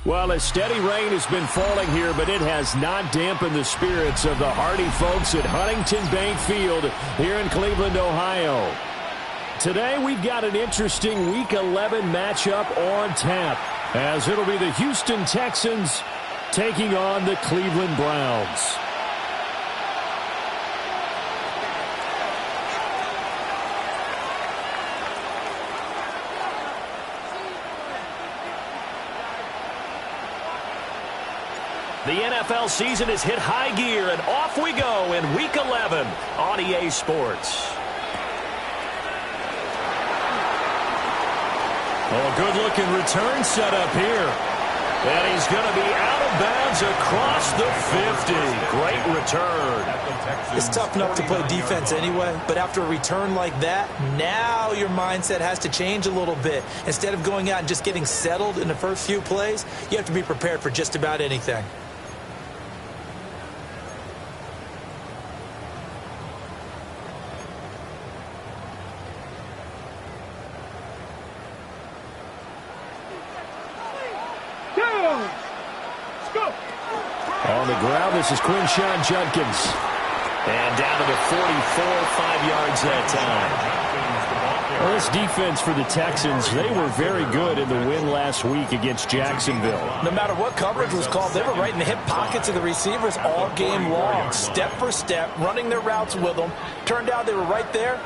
Well, a steady rain has been falling here, but it has not dampened the spirits of the hardy folks at Huntington Bank Field here in Cleveland, Ohio. Today, we've got an interesting Week 11 matchup on tap, as it'll be the Houston Texans taking on the Cleveland Browns. The NFL season has hit high gear, and off we go in Week 11 on EA Sports. Oh, a good-looking return set up here. And he's going to be out of bounds across the 50. Great return. It's tough enough to play defense anyway, but after a return like that, now your mindset has to change a little bit. Instead of going out and just getting settled in the first few plays, you have to be prepared for just about anything. On the ground, this is Quinshawn Judkins. And down to the 44, 5 yards that time. Well, this defense for the Texans, they were very good in the win last week against Jacksonville. No matter what coverage was called, they were right in the hip pockets of the receivers all game long, step for step, running their routes with them. Turned out they were right there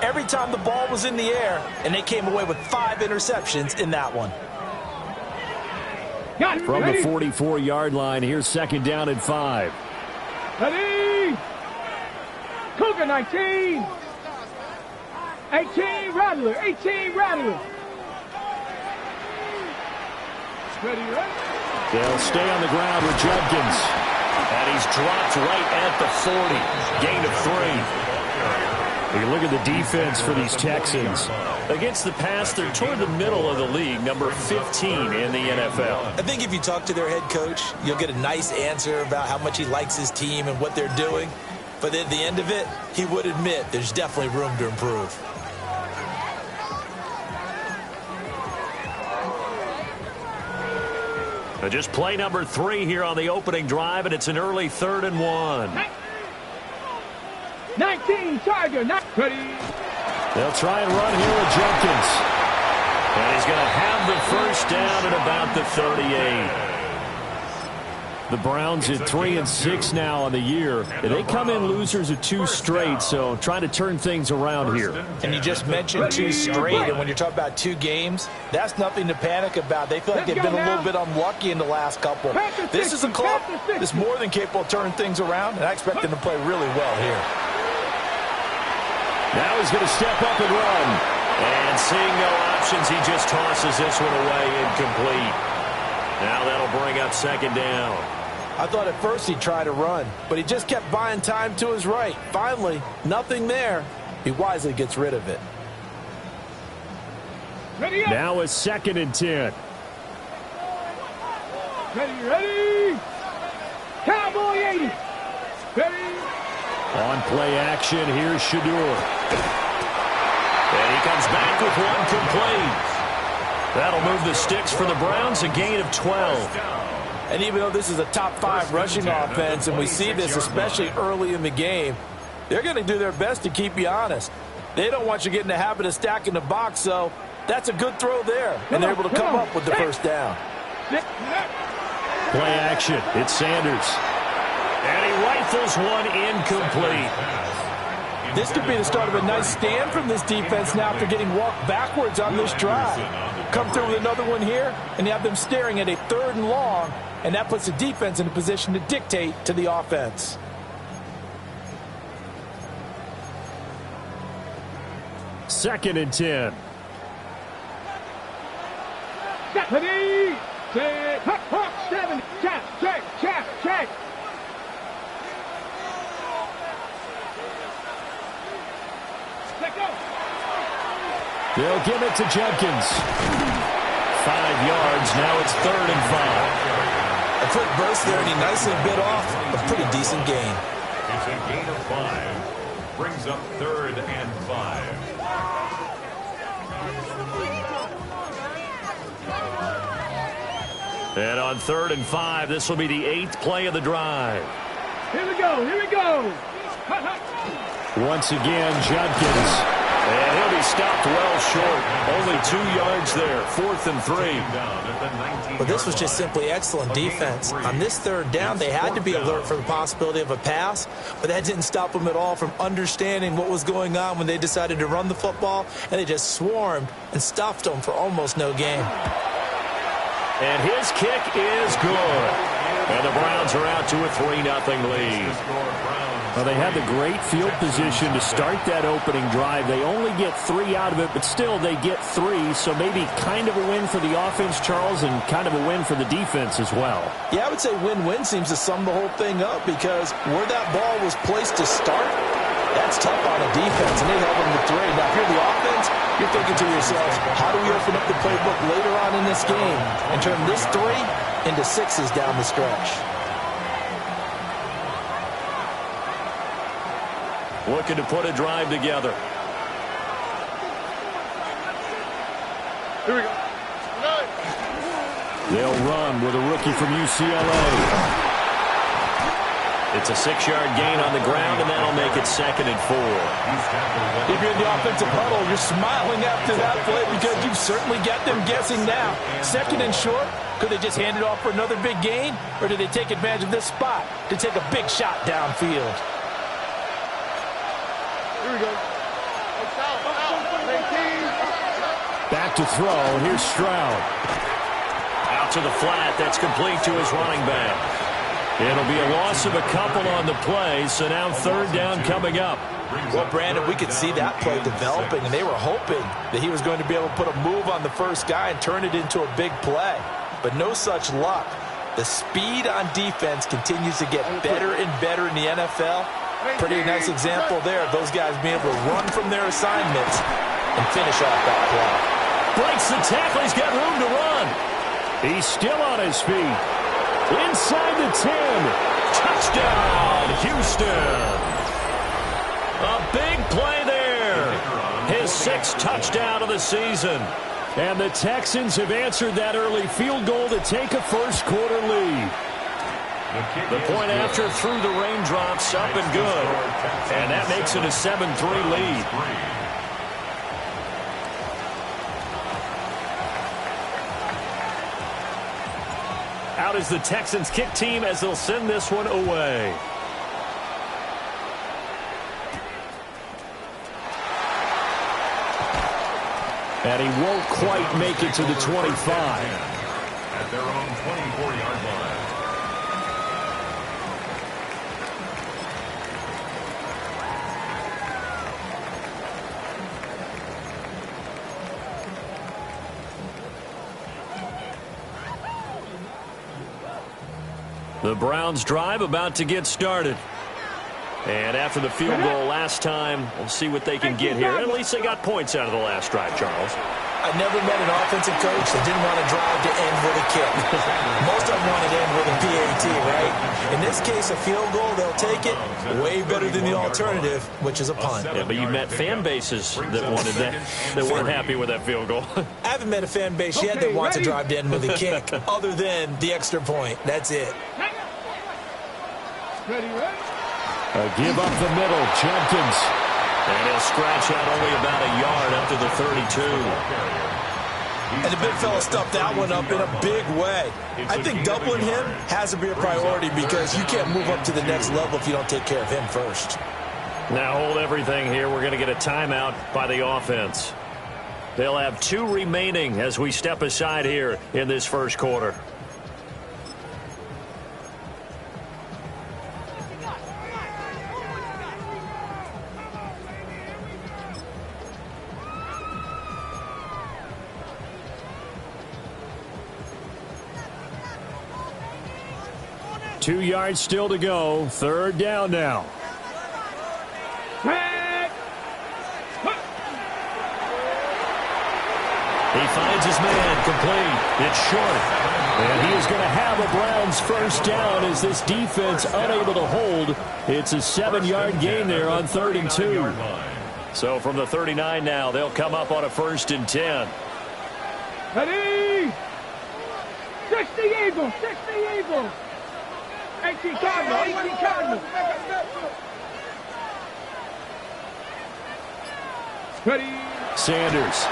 every time the ball was in the air, and they came away with 5 interceptions in that one. From the 44-yard line, here's second down and 5. Ready? Cougar 19. 18 Rattler. 18 Rattler. Ready, ready? They'll stay on the ground with Judkins. And he's dropped right at the 40. Gain of 3. You look at the defense for these Texans. Against the pass, they're toward the middle of the league, number 15 in the NFL. I think if you talk to their head coach, you'll get a nice answer about how much he likes his team and what they're doing. But at the end of it, he would admit there's definitely room to improve. Just play number 3 here on the opening drive, and it's an early 3rd and 1. 19 Tiger, not ready. They'll try and run here with Judkins. And he's going to have the first down at about the 38. The Browns at 3-6 now on the year. They come in losers of 2 straight, so trying to turn things around here. And you just mentioned 2 straight, and when you're talking about 2 games, that's nothing to panic about. They feel like they've been a little bit unlucky in the last couple. This is a club that's more than capable of turning things around, and I expect them to play really well here. Now he's going to step up and run. And seeing no options, he just tosses this one away incomplete. Now that'll bring up second down. I thought at first he'd try to run, but he just kept buying time to his right. Finally, nothing there. He wisely gets rid of it. Now it's 2nd and 10. Ready. Cowboy 80. Ready. On play action, here's Shador. And he comes back with one complete. That'll move the sticks for the Browns, a gain of 12. And even though this is a top-5 rushing offense, and we see this especially early in the game, they're going to do their best to keep you honest. They don't want you getting the habit of stacking the box, so that's a good throw there. And they're able to come up with the first down. Play action. It's Sanders. And he rifles one incomplete. This could be the start of a nice stand from this defense now after getting walked backwards on this drive. Come through with another one here, and you have them staring at a 3rd and long, and that puts the defense in a position to dictate to the offense. Second and 10. Stephanie! Say, hop, hop, 7. Check, check, check, check. Let go. They'll give it to Jenkins. 5 yards. Now it's 3rd and 5. A quick burst there, and he nicely bit off a pretty decent gain. It's a gain of 5. Brings up 3rd and 5. And on 3rd and 5, this will be the 8th play of the drive. Here we go, here we go. Once again, Jenkins. And he'll be stopped well short. Only 2 yards there. 4th and 3. But this was just simply excellent defense. On this 3rd down, they had to be alert for the possibility of a pass, but that didn't stop them at all from understanding what was going on when they decided to run the football, and they just swarmed and stuffed them for almost no gain. And his kick is good. And the Browns are out to a 3-0 lead. Well, they had the great field position to start that opening drive. They only get 3 out of it, but still they get 3. So maybe kind of a win for the offense, Charles, and kind of a win for the defense as well. Yeah, I would say win-win seems to sum the whole thing up because where that ball was placed to start, that's tough on a defense, and they held them to 3. Now, if you're the offense, you're thinking to yourselves, how do we open up the playbook later on in this game and turn this 3 into 6s down the stretch? Looking to put a drive together. Here we go. They'll run with a rookie from UCLA. It's a 6-yard gain on the ground, and that'll make it 2nd and 4. If you're in the offensive huddle, you're smiling after that play because you've certainly got them guessing now. 2nd and short, could they just hand it off for another big gain, or did they take advantage of this spot to take a big shot downfield? Here we go. Back to throw. Here's Stroud. Out to the flat. That's complete to his running back. It'll be a loss of a couple on the play, so now 3rd down coming up. Well, Brandon, we could see that play developing, and they were hoping that he was going to be able to put a move on the first guy and turn it into a big play. But no such luck. The speed on defense continues to get better and better in the NFL. Pretty nice example there of those guys being able to run from their assignments and finish off that play. Breaks the tackle. He's got room to run. He's still on his feet. Inside the 10. Touchdown, Houston. A big play there. His 6th touchdown of the season. And the Texans have answered that early field goal to take a first-quarter lead. The point after through the raindrops, up and good. And that makes it a 7-3 lead. Out is the Texans kick team as they'll send this one away. And he won't quite make it to the 25. At their own 24-yard line. The Browns drive about to get started. And after the field goal last time, we'll see what they can get here. At least they got points out of the last drive, Charles. I never met an offensive coach that didn't want to drive to end with a kick. Most of them want to end with a PAT, right? In this case, a field goal, they'll take it. Way better than the alternative, which is a punt. Yeah, but you met fan bases that wanted that, that weren't happy with that field goal. I haven't met a fan base yet that wants to drive to end with a kick, other than the extra point. That's it. Ready. A give up the middle, Jenkins. And he'll scratch out only about a yard up to the 32. And the big fella stuffed that one up in a big way. I think doubling him has to be a priority because you can't move up to the next level if you don't take care of him first. Now hold everything here. We're going to get a timeout by the offense. They'll have 2 remaining as we step aside here in this first quarter. Two yards still to go. Third down now. He finds his man, complete. It's short. And he is going to have a Browns first down as this defense unable to hold. It's a 7-yard gain there on 3rd and 2. So from the 39 now, they'll come up on a 1st and 10. Ready. 60 Eagles. 60 Eagles. 18 Cardinal. 18 Cardinal. Ready. Sanders.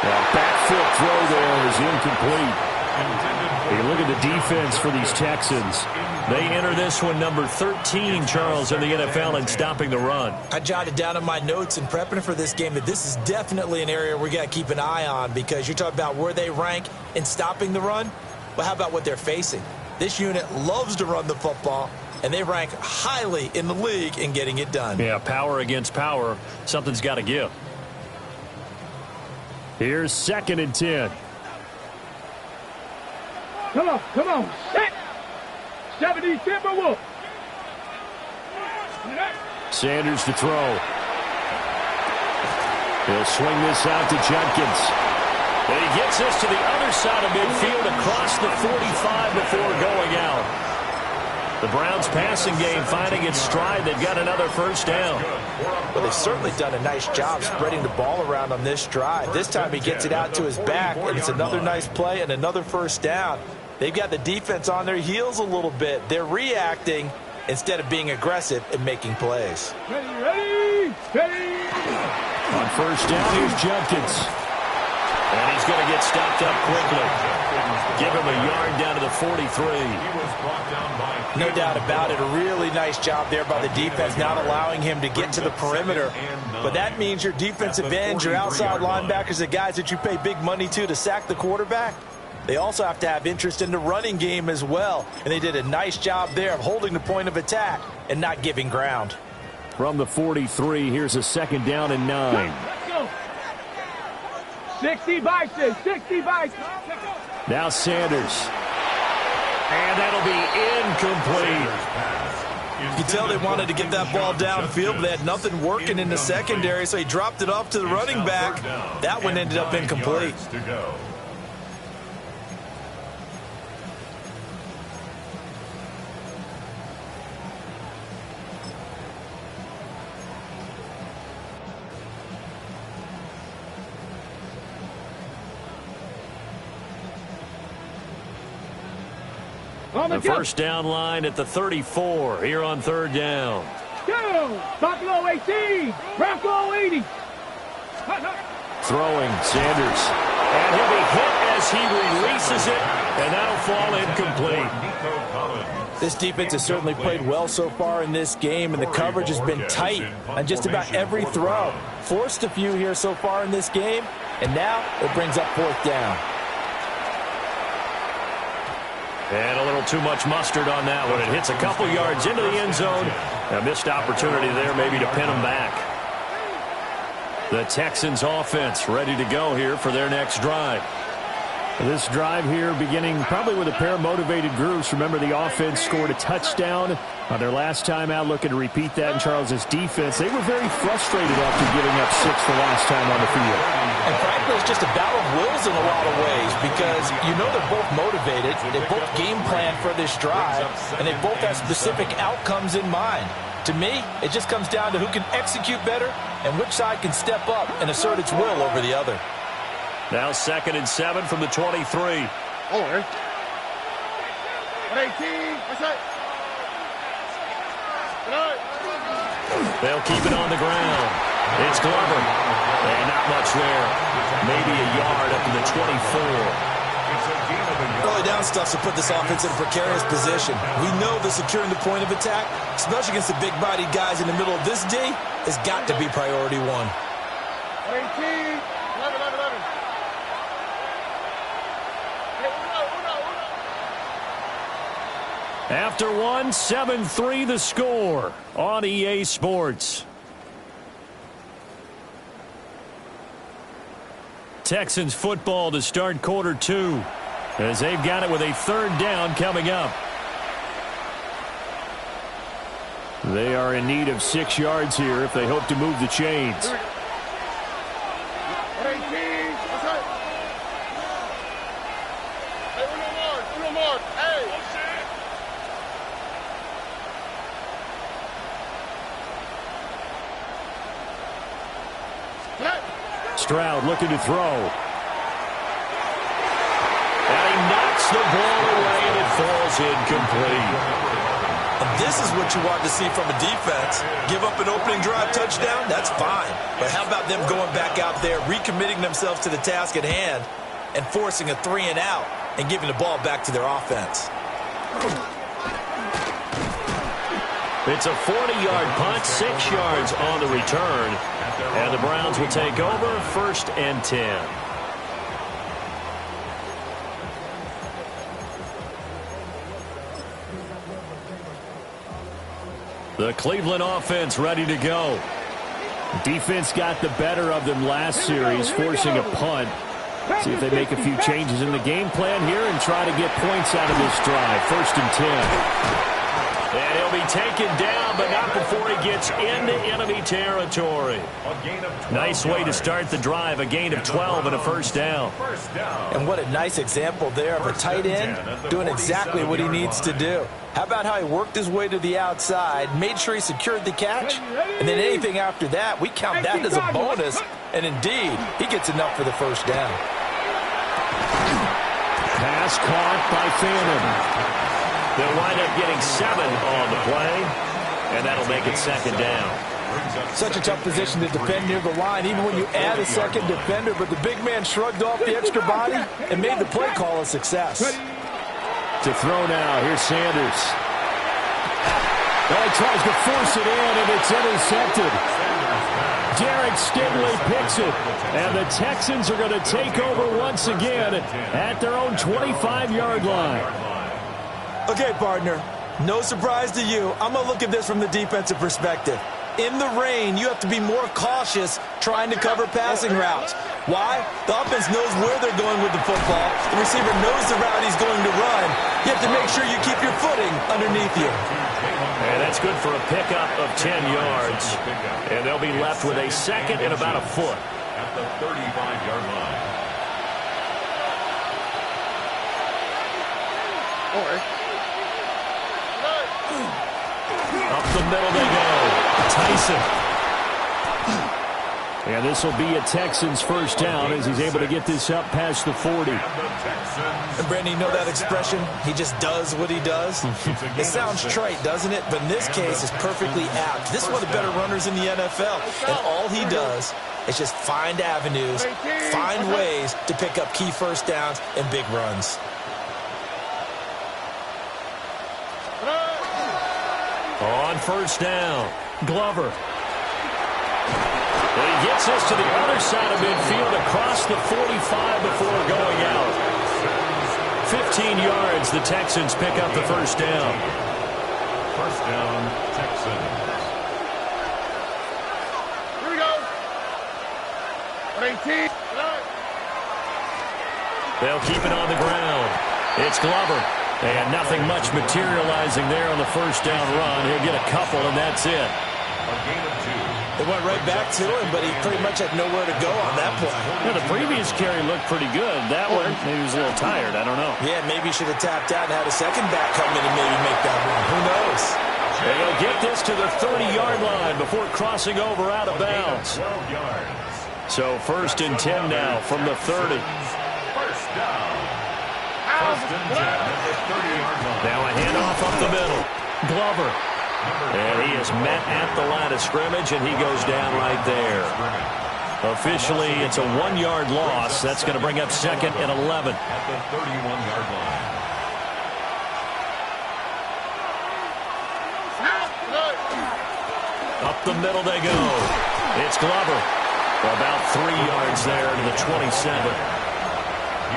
Back foot throw there is incomplete. You look at the defense for these Texans. They enter this one number 13, Charles, in the NFL in stopping the run. I jotted down in my notes in prepping for this game that this is definitely an area we got to keep an eye on because you're talking about where they rank in stopping the run. Well, how about what they're facing? This unit loves to run the football, and they rank highly in the league in getting it done. Yeah, power against power. Something's got to give. Here's 2nd and 10. Come on. Set. 70 Timberwolves. Sanders to throw. He'll swing this out to Jenkins. And he gets this to the other side of midfield across the 45 before going out. The Browns passing game finding its stride. They've got another first down. Well, they've certainly done a nice job spreading the ball around on this drive. This time he gets it out to his back, and it's another nice play and another first down. They've got the defense on their heels a little bit. They're reacting instead of being aggressive and making plays. Ready. On first down, here's Jenkins. And he's going to get stopped up quickly. Give him a yard down to the 43. No doubt about it. A really nice job there by the defense, not allowing him to get to the perimeter. But that means your defensive ends, your outside linebackers, the guys that you pay big money to sack the quarterback, they also have to have interest in the running game as well. And they did a nice job there of holding the point of attack and not giving ground. From the 43, here's a 2nd down and 9. Let's go. 60 Bison. 60 Bison. Now Sanders. And that'll be incomplete. You can tell they wanted to get that ball downfield, but they had nothing working in the secondary, so he dropped it off to the running back. That one ended up incomplete. The first down line at the 34 here on 3rd down. Go! Buffalo 18, Bronco 80. Throwing, Sanders. And he'll be hit as he releases it, and that'll fall incomplete. This defense has certainly played well so far in this game, and the coverage has been tight on just about every throw. Forced a few here so far in this game, and now it brings up 4th down. And a little too much mustard on that one. It hits a couple yards into the end zone. A missed opportunity there maybe to pin them back. The Texans offense ready to go here for their next drive. This drive here beginning probably with a pair of motivated groups. Remember, the offense scored a touchdown on their last time out, looking to repeat that in Charles's defense. They were very frustrated after giving up 6 the last time on the field. And frankly, it's just a battle of wills in a lot of ways because you know they're both motivated. They both game plan for this drive, and they both have specific outcomes in mind. To me, it just comes down to who can execute better and which side can step up and assert its will over the other. Now 2nd and 7 from the 23. Over. 18. What's that? They'll keep it on the ground. It's Glover. And not much there. Maybe a yard up to the 24. Early down stuff to put this offense in a precarious position. We know that securing the point of attack, especially against the big-bodied guys in the middle of this D, has got to be priority 1. 18. 11. After 1, 7-3 the score on EA Sports. Texans football to start quarter 2 as they've got it with a 3rd down coming up. They are in need of 6 yards here if they hope to move the chains. 18. What's that? Hey, uno more. Hey. Stroud looking to throw. And he knocks the ball away, and it falls incomplete. And this is what you want to see from a defense. Give up an opening drive touchdown, that's fine. But how about them going back out there, recommitting themselves to the task at hand, and forcing a 3 and out, and giving the ball back to their offense? It's a 40-yard punt, 6 yards on the return. And the Browns will take over 1st and 10. The Cleveland offense ready to go. Defense got the better of them last series, forcing a punt. See if they make a few changes in the game plan here and try to get points out of this drive. 1st and 10. And he'll be taken down, but not before he gets into enemy territory. Nice way to start the drive, a gain of 12 and a 1st down. And what a nice example there of a tight end doing exactly what he needs to do. How about how he worked his way to the outside, made sure he secured the catch, and then anything after that, we count that as a bonus. And indeed, he gets enough for the 1st down. Pass caught by Phantom. They'll wind up getting 7 on the play, and that'll make it 2nd down. Such a tough position to defend near the line, even when you add a 2nd defender, but the big man shrugged off the extra body and made the play call a success. To throw now, here's Sanders. Oh, he tries to force it in, and it's intercepted. Derek Stingley picks it, and the Texans are going to take over once again at their own 25-yard line. Okay, partner, no surprise to you. I'm going to look at this from the defensive perspective. In the rain, you have to be more cautious trying to cover passing routes. Why? The offense knows where they're going with the football. The receiver knows the route he's going to run. You have to make sure you keep your footing underneath you. And that's good for a pickup of 10 yards. And they'll be left with a 2nd and about a foot. At the 35-yard line. Up the middle they go. Tyson. And this will be a Texans 1st down as he's able to get this up past the 40. And Brandon, you know that expression? He just does what he does? It sounds trite, doesn't it? But in this case, it's perfectly apt. This is one of the better runners in the NFL. And all he does is just find avenues, find ways to pick up key 1st downs and big runs. On 1st down, Glover. And he gets this to the other side of midfield across the 45 before going out. 15 yards, the Texans pick up the 1st down. 1st down, Texans. Here we go. 18. They'll keep it on the ground. It's Glover. And nothing much materializing there on the first down run. He'll get a couple, and that's it. A gain of 2. They went right back to him, but he pretty much had nowhere to go on that play. Yeah, the previous carry looked pretty good. That one, maybe he was a little tired. I don't know. Yeah, maybe he should have tapped out and had a second back come in and maybe make that one. Who knows? They'll get this to the 30-yard line before crossing over out of bounds. 12 yards. So first and 10 now from the 30. First down. First and 10 at the 30-yard line. Now a handoff up the middle. Glover. And he is met at the line of scrimmage, and he goes down right there. Officially, it's a 1-yard loss. That's going to bring up second and 11. At the 31-yard line. Up the middle they go. It's Glover. About 3 yards there to the 27.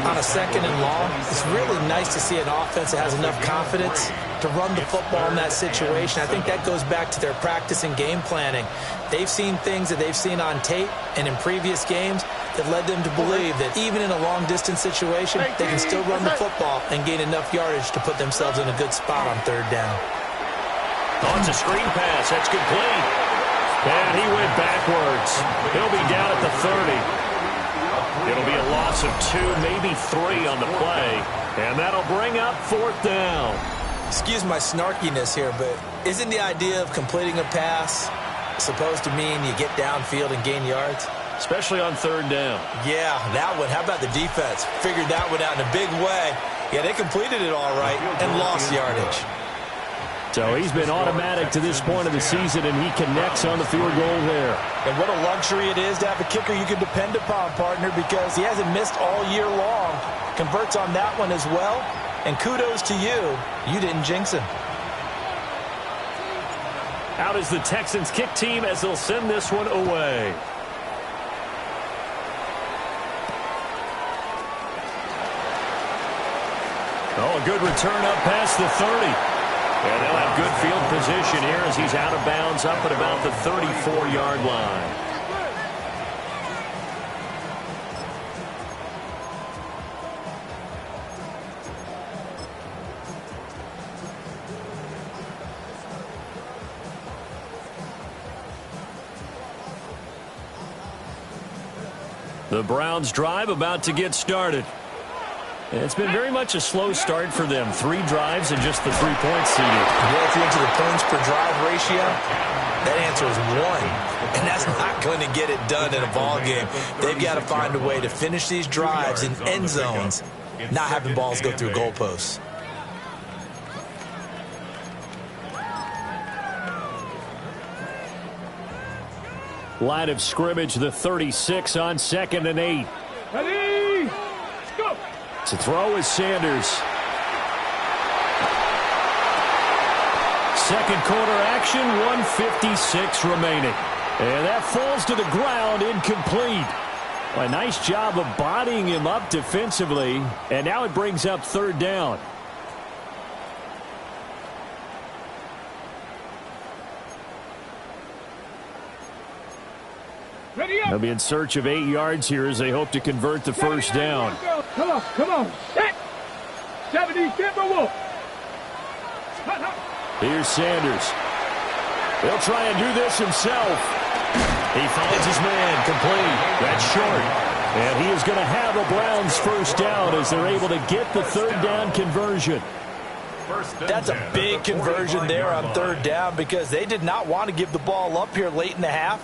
On a second and long, it's really nice to see an offense that has enough confidence to run the football in that situation. I think that goes back to their practice and game planning. They've seen things that they've seen on tape and in previous games that led them to believe that even in a long-distance situation, they can still run the football and gain enough yardage to put themselves in a good spot on third down. Oh, it's a screen pass. That's complete. And he went backwards. He'll be down at the 30. It'll be a loss of 2, maybe 3 on the play. And that'll bring up fourth down. Excuse my snarkiness here, but isn't the idea of completing a pass supposed to mean you get downfield and gain yards? Especially on third down. Yeah, that one. How about the defense? Figured that one out in a big way. Yeah, they completed it all right and lost yardage. So he's been automatic to this point of the season, and he connects on the field goal there. And what a luxury it is to have a kicker you can depend upon, partner, because he hasn't missed all year long. Converts on that one as well. And kudos to you. You didn't jinx him. Out is the Texans kick team as they'll send this one away. Oh, a good return up past the 30. And they'll have good field position here as he's out of bounds up at about the 34-yard line. The Browns drive about to get started. It's been very much a slow start for them. 3 drives and just the 3 points seeded. Yeah, if you're into the points per drive ratio, that answer is 1. And that's not going to get it done in a ball game. They've got to find a way to finish these drives in end zones, not having balls go through goalposts. Line of scrimmage, the 36 on 2nd and 8. Ready, go. To throw is Sanders. Second quarter action, 1:56 remaining. And that falls to the ground, incomplete. A nice job of bodying him up defensively. And now it brings up third down. They'll be in search of 8 yards here as they hope to convert the first down. Come on, set. 70, get the wolf. Here's Sanders. He'll try and do this himself. He finds his man complete. That's short. And he is going to have a Browns first down as they're able to get the third down conversion. That's a big conversion there on third down because they did not want to give the ball up here late in the half.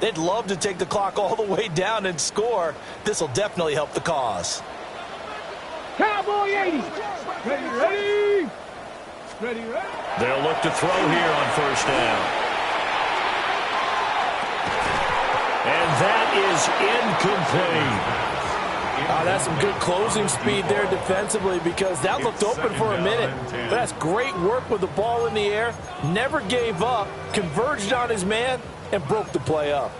They'd love to take the clock all the way down and score. This will definitely help the cause. Cowboy 80. Ready. They'll look to throw here on first down. And that is incomplete. That's some good closing speed there defensively because that looked open for a minute. But that's great work with the ball in the air. Never gave up, converged on his man, and broke the play up.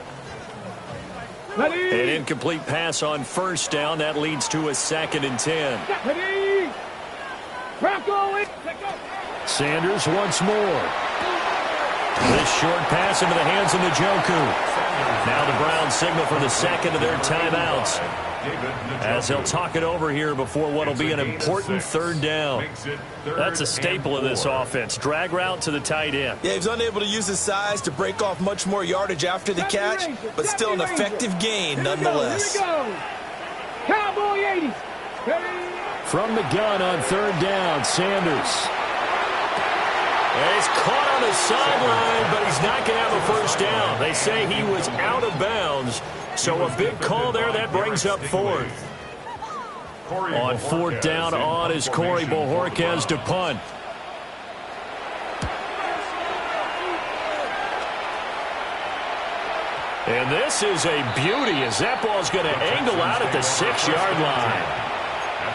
An incomplete pass on first down. That leads to a 2nd and 10. Sanders once more. This short pass into the hands of Njoku. Now the Browns signal for the second of their timeouts, as they'll talk it over here before what will be an important third down. That's a staple of this offense. Drag route to the tight end. Yeah, he's unable to use his size to break off much more yardage after the catch, but still an effective gain nonetheless. Here we go. Cowboy 80. From the gun on third down, Sanders. He's caught on the sideline, but he's not going to have a first down. They say he was out of bounds, so a big call there. That brings up fourth. On fourth down on is Corey Bojorquez to punt. And this is a beauty as that ball's going to angle out at the 6-yard line.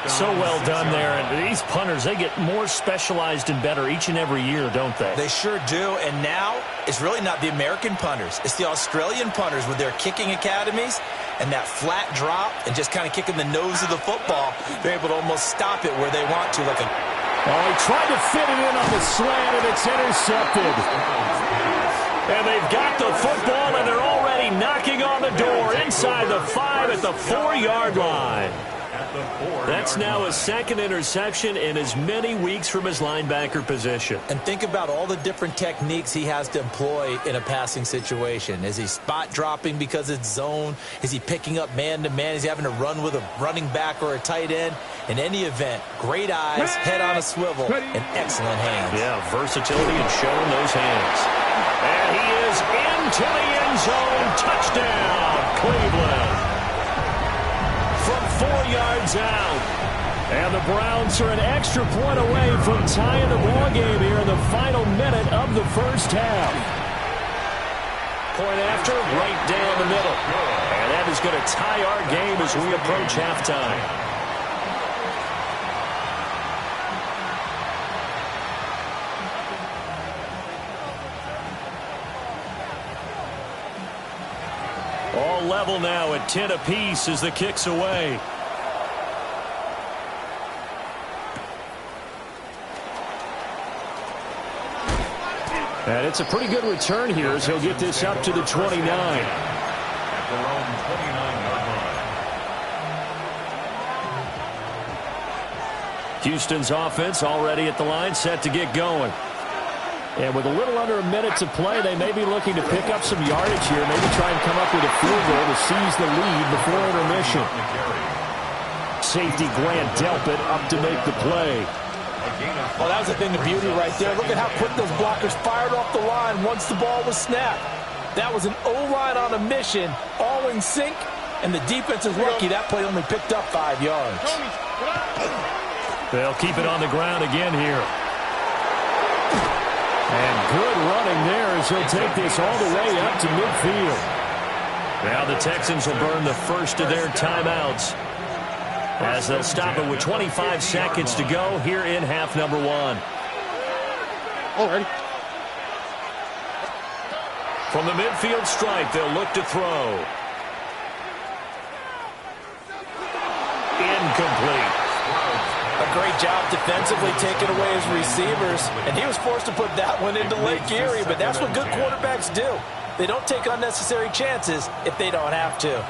So well done there. And these punters, they get more specialized and better each and every year, don't they? They sure do. And now it's really not the American punters. It's the Australian punters with their kicking academies and that flat drop and just kind of kicking the nose of the football. They're able to almost stop it where they want to. Like he tried to fit it in on the slant, and it's intercepted. And they've got the football, and they're already knocking on the door inside the 5 at the 4-yard line. That's now a second interception in as many weeks from his linebacker position. And think about all the different techniques he has to employ in a passing situation. Is he spot dropping because it's zone? Is he picking up man-to-man? Is he having to run with a running back or a tight end? In any event, great eyes, head on a swivel, and excellent hands. Yeah, versatility and showing those hands. And he is into the end zone. Touchdown, Cleveland. From 4 yards out. And the Browns are an extra point away from tying the ball game here in the final minute of the first half. Point after, right down the middle. And that is going to tie our game as we approach halftime. All level now at 10 apiece as the kick's away. And it's a pretty good return here as he'll get this up to the 29. At their own 29-yard line. Houston's offense already at the line, set to get going. And with a little under a minute to play, they may be looking to pick up some yardage here, maybe try and come up with a field goal to seize the lead before intermission. Safety Grant Delpit up to make the play. Well, that was a thing of beauty right there. Look at how quick those blockers fired off the line once the ball was snapped. That was an O-line on a mission, all in sync, and the defense is lucky that play only picked up 5 yards. They'll keep it on the ground again here. And good running there as he'll take this all the way up to midfield. Now the Texans will burn the first of their timeouts as they'll stop it with 25 seconds to go here in half number 1. Already. From the midfield stripe, they'll look to throw. Incomplete. A great job defensively taking away his receivers, and he was forced to put that one into Lake Erie, but that's what good quarterbacks do. They don't take unnecessary chances if they don't have to.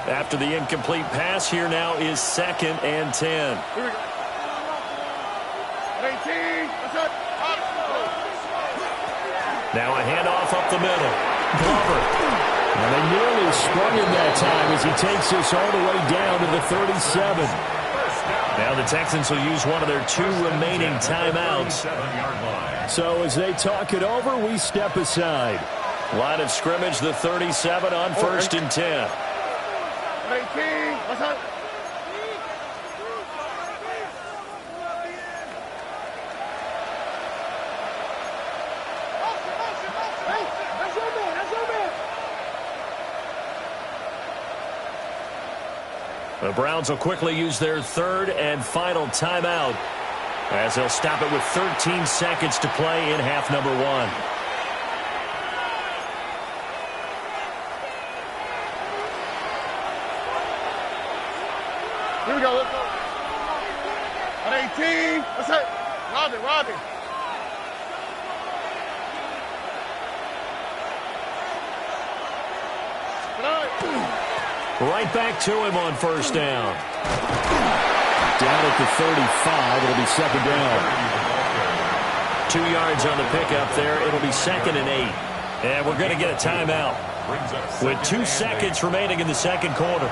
After the incomplete pass, here now is 2nd and 10. Here we go. 18. Now a handoff up the middle. Glover. And they nearly sprung him that time as he takes this all the way down to the 37. Now the Texans will use one of their 2 remaining timeouts. So as they talk it over, we step aside. Line of scrimmage, the 37 on 1st and 10. 18. What's up? The Browns will quickly use their 3rd and final timeout as they'll stop it with 13 seconds to play in half number 1. Here we go. Let's go. At 18. What's up? Robbie. Right back to him on first down. Down at the 35, it'll be second down. 2 yards on the pickup there. It'll be 2nd and 8. And we're going to get a timeout with 2 seconds remaining in the second quarter.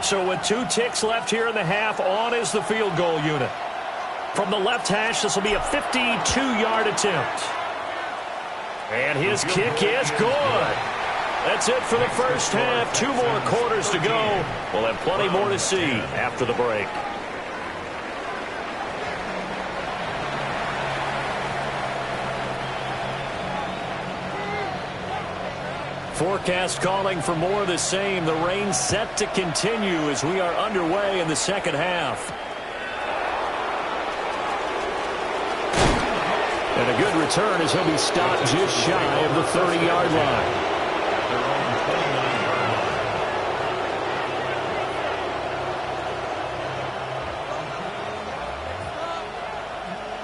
So with 2 ticks left here in the half, on is the field goal unit. From the left hash, this will be a 52-yard attempt. And his kick is good. That's it for the first half. 2 more quarters to go. We'll have plenty more to see after the break. Forecast calling for more of the same. The rain set to continue as we are underway in the second half. And a good return as he'll be stopped just shy of the 30-yard line.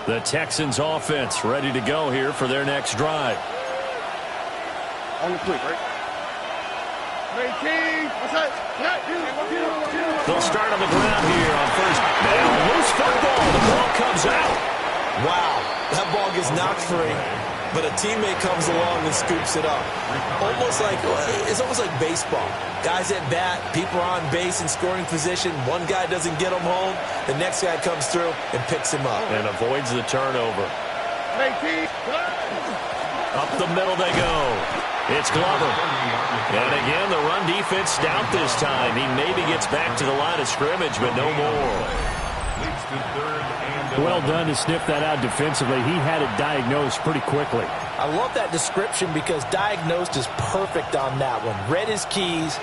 The Texans offense ready to go here for their next drive. On the quick, right? 18. They'll start on the ground here on first. Now, loose football. The ball comes out. Wow, that ball gets knocked free, but a teammate comes along and scoops it up. It's almost like baseball. Guys at bat, people are on base in scoring position. One guy doesn't get him home. The next guy comes through and picks him up. And avoids the turnover. 18. Up the middle they go. It's Glover. And again, the run defense stout this time. He maybe gets back to the line of scrimmage, but no more. Well done to sniff that out defensively. He had it diagnosed pretty quickly. I love that description because diagnosed is perfect on that one. Read his keys,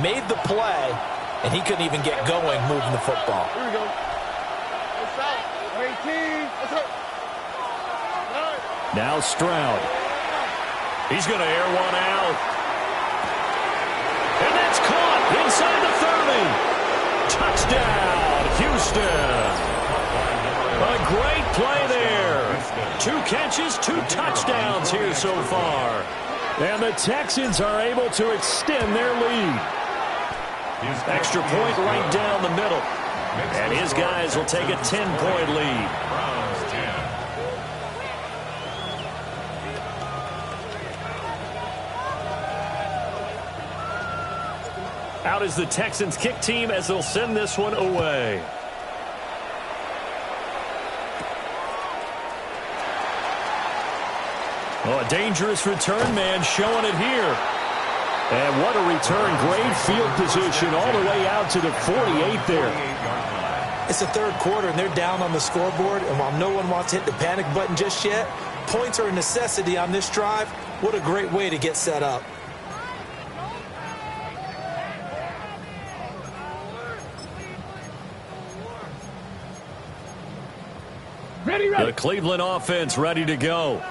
made the play, and he couldn't even get going moving the football. Here we go. It's out. 18. What's up? Now Stroud. He's going to air one out. And that's caught inside the 30. Touchdown, Houston. A great play there. 2 catches, 2 touchdowns here so far. And the Texans are able to extend their lead. Extra point right down the middle. And his guys will take a 10-point lead. Out is the Texans kick team as they'll send this one away. Oh, a dangerous return man showing it here. And what a return. Great field position all the way out to the 48 there. It's the third quarter, and they're down on the scoreboard. And while no one wants to hit the panic button just yet, points are a necessity on this drive. What a great way to get set up. The Cleveland offense ready to go.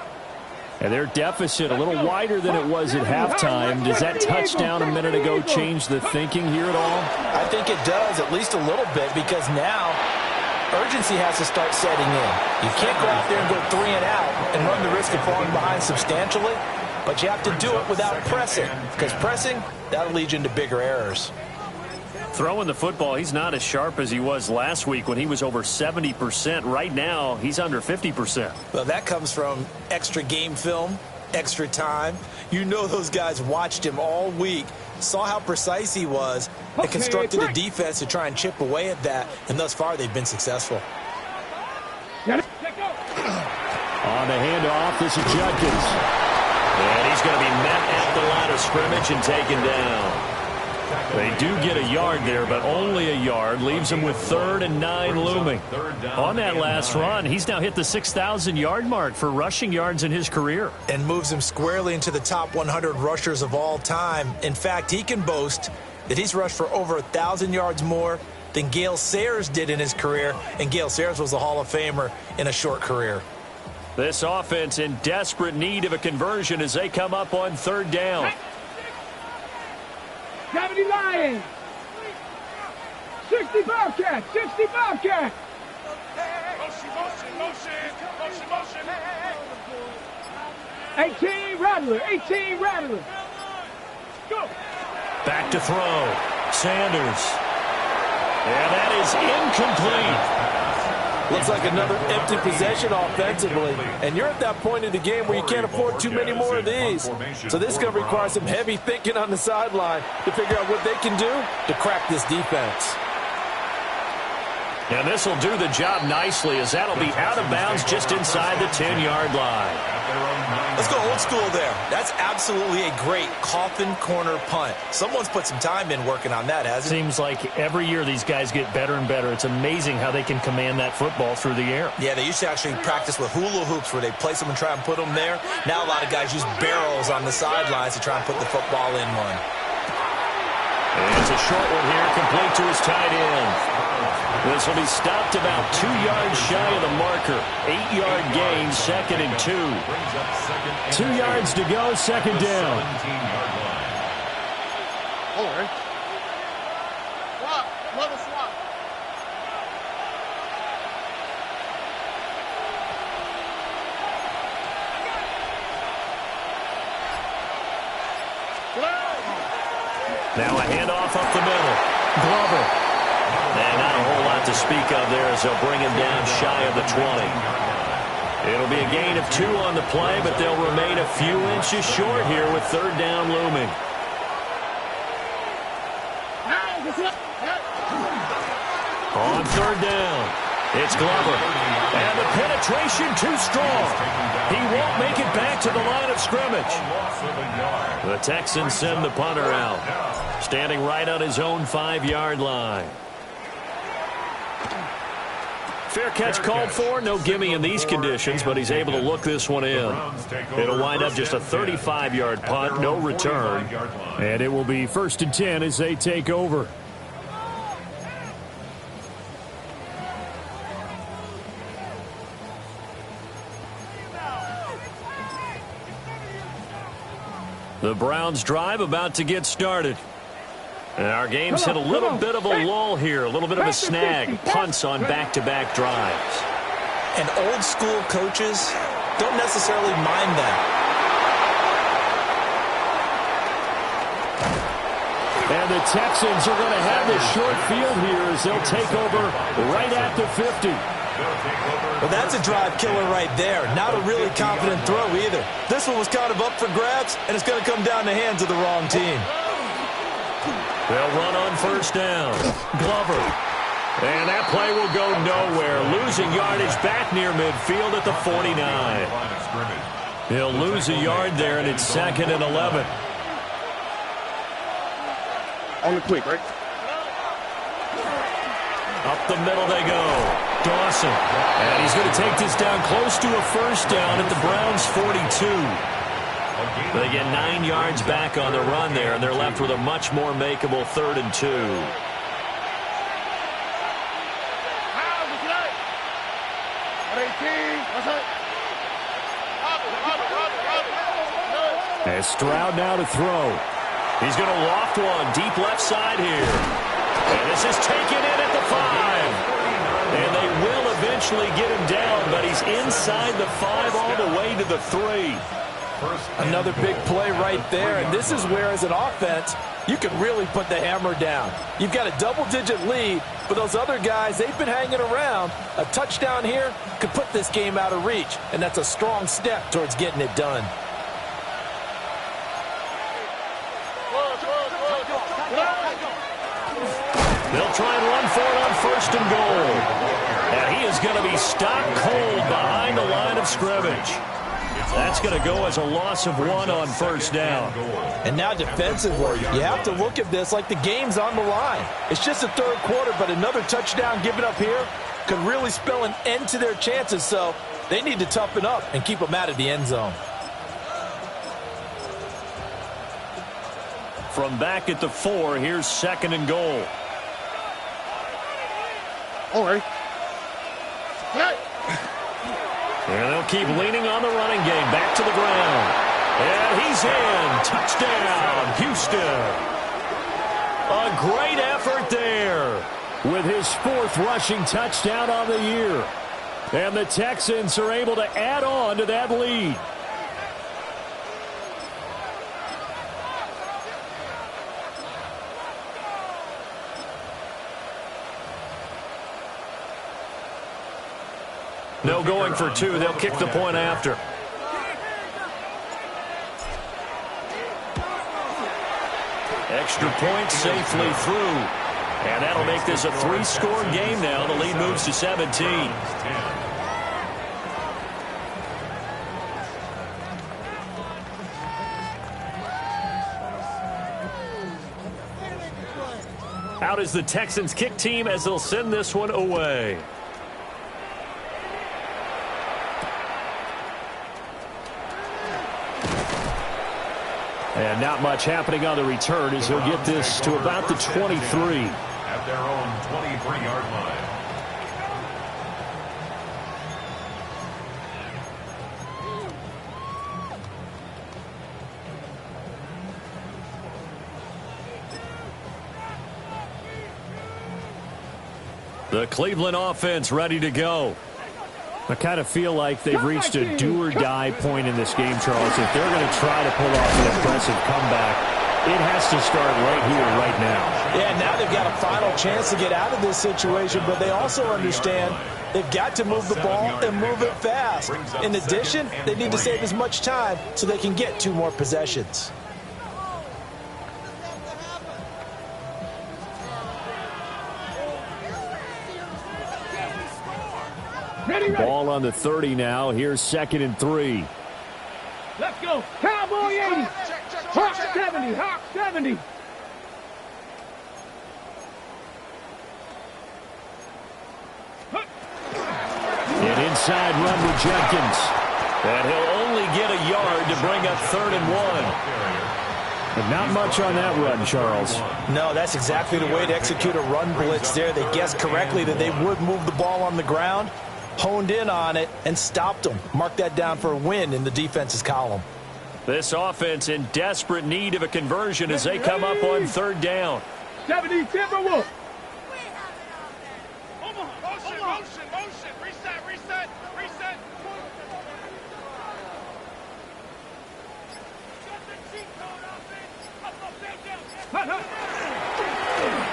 And their deficit a little wider than it was at halftime. Does that touchdown a minute ago change the thinking here at all? I think it does, at least a little bit, because now urgency has to start setting in. You can't go out there and go 3 and out and run the risk of falling behind substantially, but you have to do it without pressing, because pressing, that'll lead you into bigger errors. Throwing the football, he's not as sharp as he was last week when he was over 70%. Right now, he's under 50%. Well, that comes from extra game film, extra time. You know those guys watched him all week, saw how precise he was, and constructed a defense to try and chip away at that, and thus far they've been successful. On the handoff, this is Judkins. And he's going to be met at the line of scrimmage and taken down. They do get a yard there, but only a yard. Leaves him with 3rd and 9 looming. On that last run, he's now hit the 6,000-yard mark for rushing yards in his career. And moves him squarely into the top 100 rushers of all time. In fact, he can boast that he's rushed for over 1,000 yards more than Gale Sayers did in his career. And Gale Sayers was a Hall of Famer in a short career. This offense in desperate need of a conversion as they come up on 3rd down. 70 Lions. 60 Bobcats. 60 Bobcats. Motion. 18 Rattler. 18 Rattler. Go. Back to throw. Sanders. And that is incomplete. Looks like another empty possession offensively. And you're at that point in the game where you can't afford too many more of these. So this is going to require some heavy thinking on the sideline to figure out what they can do to crack this defense. And this will do the job nicely, as that'll be out of bounds just inside the 10-yard line. Let's go old school there. That's absolutely a great coffin corner punt. Someone's put some time in working on that, hasn't it? Seems like every year these guys get better and better. It's amazing how they can command that football through the air. Yeah, they used to actually practice with hula hoops where they place them and try and put them there. Now a lot of guys use barrels on the sidelines to try and put the football in one. And it's a short one here, complete to his tight end. This will be stopped about 2 yards shy of the marker. 8-yard gain, 2nd and 2. 2 yards to go, 2nd down. All right. Swap. Level swap. Now a handoff up the middle. Glover. And not a whole lot to speak of there as they'll bring him down shy of the 20. It'll be a gain of 2 on the play, but they'll remain a few inches short here with 3rd down looming. On 3rd down, it's Glover. And the penetration too strong. He won't make it back to the line of scrimmage. The Texans send the punter out, standing right on his own 5-yard line. Fair catch called for. No gimme in these conditions, but he's able to look this one in. It'll wind up just a 35-yard punt, no return. And it will be 1st and 10 as they take over. The Browns drive about to get started. And our game's hit a little bit of a lull here, a little bit of a snag. Punts on back-to-back drives. And old school coaches don't necessarily mind that. And the Texans are going to have this short field here as they'll take over right at the 50. Well, that's a drive killer right there. Not a really confident throw either. This one was kind of up for grabs, and it's going to come down the hands of the wrong team. They'll run on 1st down. Glover. And that play will go nowhere. Losing yardage back near midfield at the 49. He'll lose a yard there, and it's 2nd and 11. On the quick, right? Up the middle they go. Dawson. And he's going to take this down close to a 1st down at the Browns' 42. They get 9 yards back on the run there, and they're left with a much more makeable 3rd and 2. As Stroud now to throw. He's going to loft one deep left side here. And this is taken in at the 5. And they will eventually get him down, but he's inside the 5 all the way to the 3. Another big play right there, and this is where, as an offense, you can really put the hammer down. You've got a double-digit lead, but those other guys, they've been hanging around. A touchdown here could put this game out of reach, and that's a strong step towards getting it done. They'll try and run for it on 1st and goal. And he is going to be stopped cold behind the line of scrimmage. That's going to go as a loss of 1 on 1st down. And now defensively, you have to look at this like the game's on the line. It's just the 3rd quarter, but another touchdown given up here could really spell an end to their chances, so they need to toughen up and keep them out of the end zone. From back at the 4, here's 2nd and goal. All right. And they'll keep leaning on the running game. Back to the ground. And he's in. Touchdown, Houston. A great effort there with his 4th rushing touchdown on the year. And the Texans are able to add on to that lead. No going for two. They'll kick the point after. Extra point safely through. And that'll make this a three-score game now. The lead moves to 17. Out is the Texans kick team as they'll send this one away. And not much happening on the return as he'll get this to about the 23. At their own 23-yard line. The Cleveland offense ready to go. I kind of feel like they've reached a do-or-die point in this game, Charles. If they're going to try to pull off an impressive comeback, it has to start right here, right now. Yeah, now they've got a final chance to get out of this situation, but they also understand they've got to move the ball and move it fast. In addition, they need to save as much time so they can get 2 more possessions. Ball on the 30 now. Here's 2nd and 3. Let's go. Cowboy 80. Hawk 70. Hawk 70. An inside run with Jenkins. And he'll only get a yard to bring up 3rd and 1. But not much on that run, Charles. No, that's exactly the way to execute a run blitz there. They guessed correctly that they would move the ball on the ground, honed in on it, and stopped them. Mark that down for a win in the defense's column. This offense in desperate need of a conversion as they come up on 3rd down. 70 Timberwolves. Motion. Reset.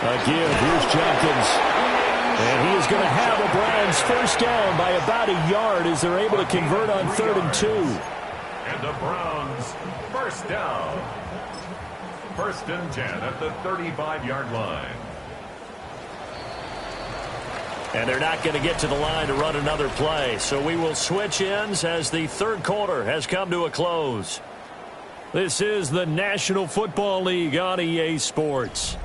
A give. Here's Jenkins. And he is going to have a Browns first down by about a yard as they're able to convert on 3rd and 2. And the Browns first down. 1st and 10 at the 35-yard line. And they're not going to get to the line to run another play. So we will switch ends as the 3rd quarter has come to a close. This is the National Football League on EA Sports.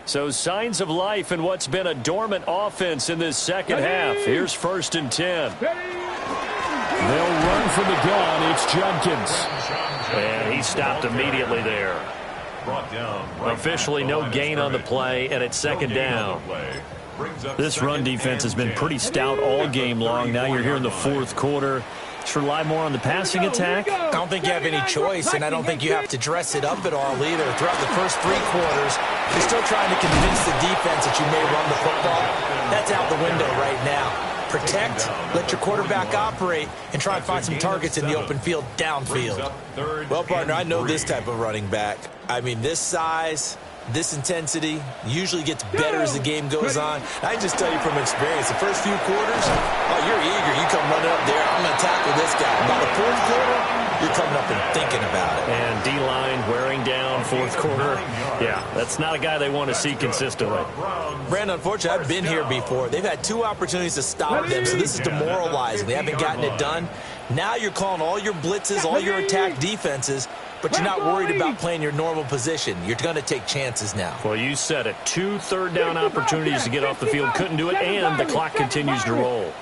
So signs of life in what's been a dormant offense in this second half. Here's 1st and 10. They'll run from the gun. It's Jenkins. And he stopped immediately there. Officially no gain on the play, and it's 2nd down. This run defense has been pretty stout all game long. Now you're here in the 4th quarter. Just rely more on the passing attack. I don't think you have any choice, and I don't think you have to dress it up at all either. Throughout the first 3 quarters, you're still trying to convince the defense that you may run the football. That's out the window right now. Protect, let your quarterback operate, and try and find some targets in the open field downfield. Well, partner, I know this type of running back. I mean, this size, this intensity usually gets better as the game goes on. I can just tell you from experience, the first few quarters, oh, you're eager. You come running up there, I'm going to tackle this guy. By the 4th quarter, you're coming up and thinking about it. And D-line wearing down 4th quarter. Yeah, that's not a guy they want to see consistently. Brandon, unfortunately, I've been here before. They've had 2 opportunities to stop them, so this is demoralizing. They haven't gotten it done. Now you're calling all your blitzes, all your attack defenses, but you're not worried about playing your normal position. You're going to take chances now. Well, you said it. 2 third-down opportunities to get off the field. Couldn't do it, and the clock continues to roll.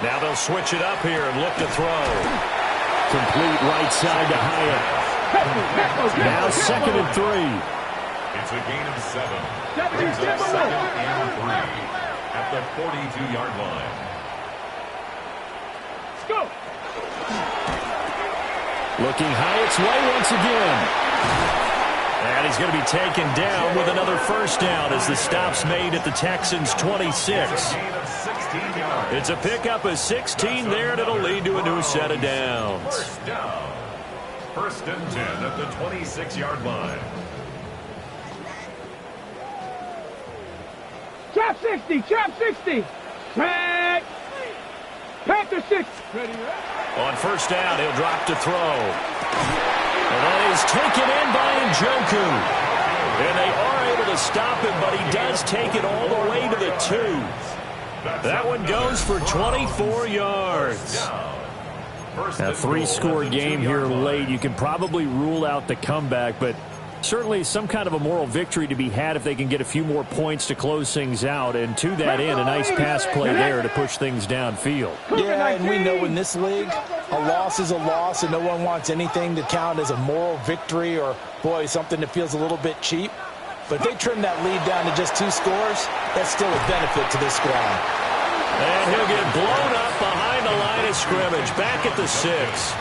Now they'll switch it up here and look to throw. Complete right side to Hyatt. Now 2nd and 3. It's a gain of 7. Brings up 2nd and 3 at the 42-yard line. Let's go. Looking Hyatt's way once again. And he's going to be taken down with another first down as the stop's made at the Texans' 26. Gain of 16 yards. It's a pickup of 16 there, and it'll lead to a new set of downs. First down. First and 10 at the 26-yard line. Trap 60, trap 60. Track. Panther 6. Ready, On first down, he'll drop to throw. And that is taken in by Njoku. And they are able to stop him, but he does take it all the way to the 2. That one goes for 24 yards. A 3-score game here late. You can probably rule out the comeback, but certainly some kind of a moral victory to be had if they can get a few more points to close things out. And to that end, a nice pass play there to push things downfield. Yeah, and we know in this league, a loss is a loss, and no one wants anything to count as a moral victory or, boy, something that feels a little bit cheap. But if they trim that lead down to just 2 scores, that's still a benefit to this squad. And he'll get blown up behind the line of scrimmage, back at the 6.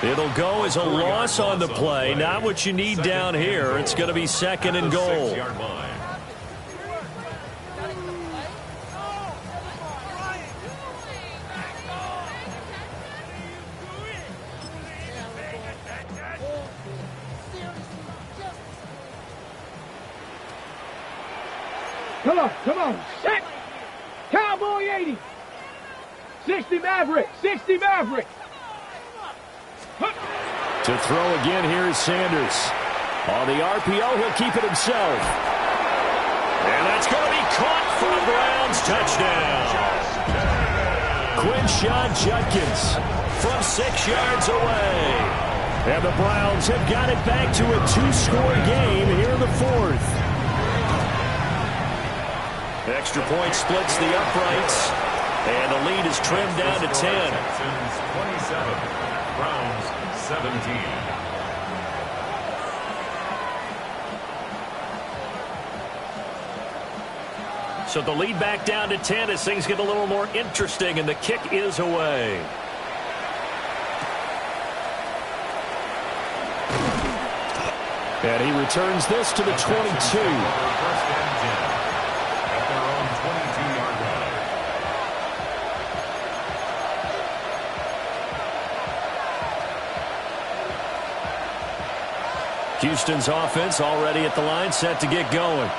It'll go as a loss on the play. Not what you need down here. It's going to be second and goal. Come on. Set. Cowboy 80. 60 Maverick. 60 Maverick. To throw again, here is Sanders. On the RPO, he'll keep it himself. And that's going to be caught for a Browns touchdown. Quinshon Judkins from 6 yards away. And the Browns have got it back to a 2-score game here in the 4th. Extra point splits the uprights. And the lead is trimmed down to 10. Texans 27, Browns 17. So the lead back down to 10 as things get a little more interesting, and the kick is away. And he returns this to the 22. Houston's offense already at the line, set to get going.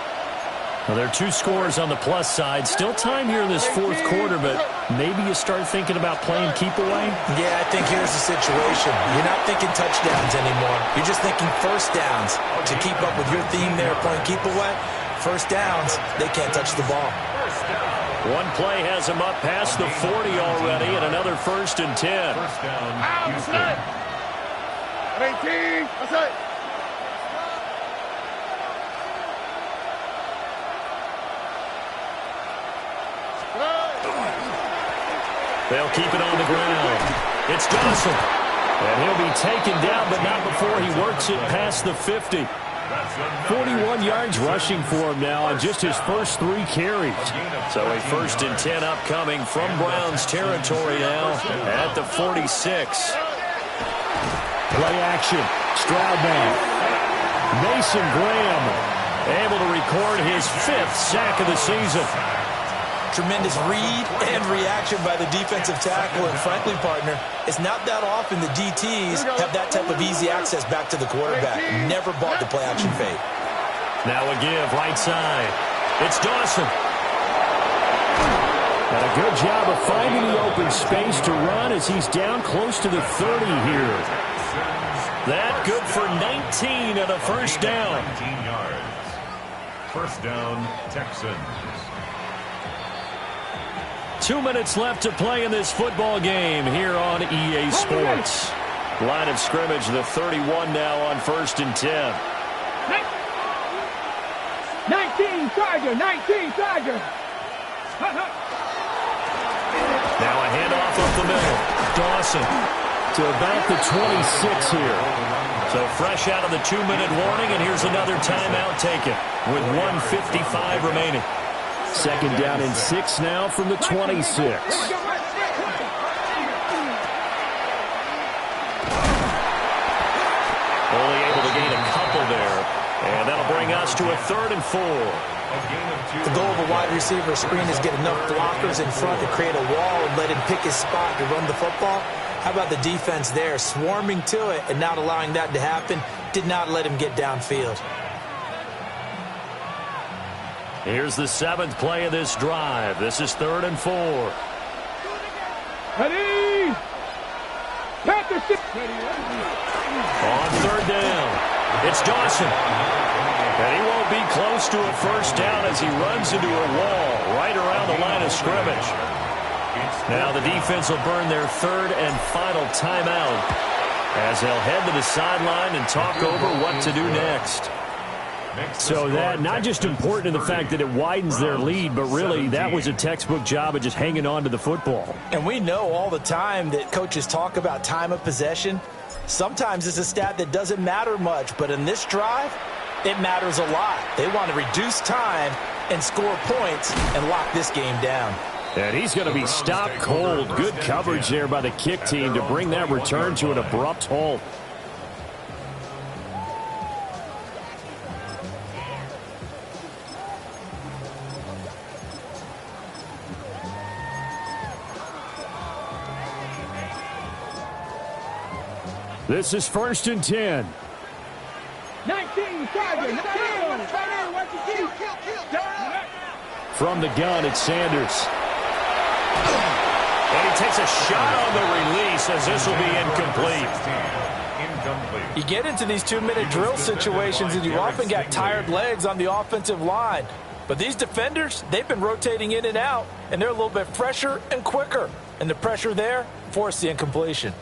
Well, there are 2 scores on the plus side. Still time here in this 4th quarter, but maybe you start thinking about playing keep away? Yeah, I think here's the situation. You're not thinking touchdowns anymore. You're just thinking first downs. To keep up with your theme there, playing keep away, first downs, they can't touch the ball. One play has him up past the 40 already, and another 1st and 10. First down, Houston. 18. That's it. They'll keep it on the ground. It's Dawson. And he'll be taken down, but not before he works it past the 50. 41 yards rushing for him now on just his first 3 carries. So a 1st and 10 upcoming from Browns territory now at the 46. Play action. Stroud man. Mason Graham able to record his 5th sack of the season. Tremendous read and reaction by the defensive tackle. And frankly, partner, it's not that often the DTs have that type of easy access back to the quarterback. Never bought the play action fake. Now a give, right side. It's Dawson. And a good job of finding the open space to run as he's down close to the 30 here. That good for 19 and a first down. 19 yards. First down, Texans. 2 minutes left to play in this football game here on EA Sports. Line of scrimmage, the 31 now on 1st and 10. 19 Tiger, 19 Tiger. Now a handoff up the middle. Dawson to about the 26 here. So fresh out of the 2-minute warning, and here's another timeout taken with 1:55 remaining. Second down and 6 now from the 26. Only able to gain a couple there. And that'll bring us to a 3rd and 4. The goal of a wide receiver screen is get enough blockers in front to create a wall and let him pick his spot to run the football. How about the defense there, swarming to it and not allowing that to happen? Did not let him get downfield. Here's the 7th play of this drive. This is 3rd and 4. Ready? On 3rd down, it's Dawson. And he won't be close to a first down as he runs into a wall right around the line of scrimmage. Now the defense will burn their 3rd and final timeout as they'll head to the sideline and talk over what to do next. So that not just important in the fact that it widens their lead, but really that was a textbook job of just hanging on to the football. And we know all the time that coaches talk about time of possession. Sometimes it's a stat that doesn't matter much, but in this drive, it matters a lot. They want to reduce time and score points and lock this game down. And he's going to be stopped cold. Good coverage there by the kick team to bring that return to an abrupt halt. This is 1st and 10. 19, Tiger, From the gun, it's Sanders. And he takes a shot on the release as this will be incomplete. You get into these 2-minute drill situations and you often got tired legs on the offensive line. But these defenders, they've been rotating in and out, and they're a little bit fresher and quicker. And the pressure there forced the incompletion.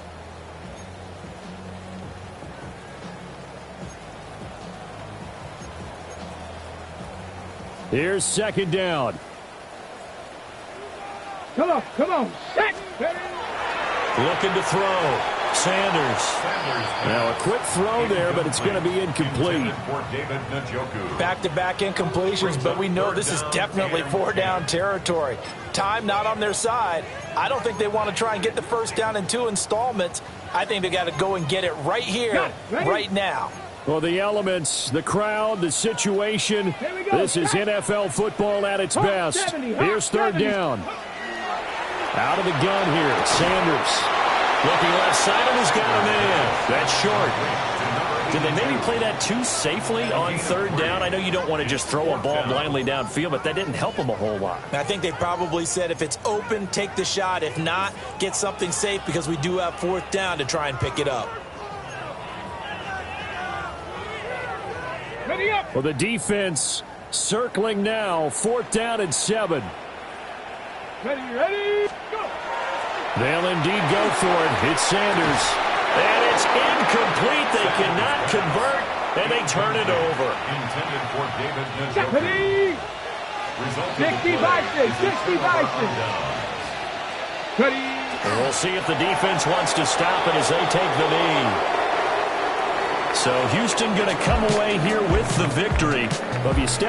Here's 2nd down. Come on, set. Looking to throw. Sanders. Now a quick throw there, but it's going to be incomplete. Back-to-back incompletions, but we know this is definitely 4-down territory. Time not on their side. I don't think they want to try and get the first down in 2 installments. I think they got to go and get it right here, right now. Well, the elements, the crowd, the situation, this is NFL football at its best. Here's 3rd down. Out of the gun here, Sanders. Looking left side and has got a man. That's short. Did they maybe play that too safely on 3rd down? I know you don't want to just throw a ball blindly downfield, but that didn't help them a whole lot. I think they probably said if it's open, take the shot. If not, get something safe because we do have 4th down to try and pick it up. Well, the defense circling now, 4th down and 7. Ready, go. They'll indeed go for it. It's Sanders. And it's incomplete. They cannot convert, and they turn it over. Intended for David Njoku. Ready. 65. Ready. And we'll see if the defense wants to stop it as they take the knee. So Houston going to come away here with the victory. But if you step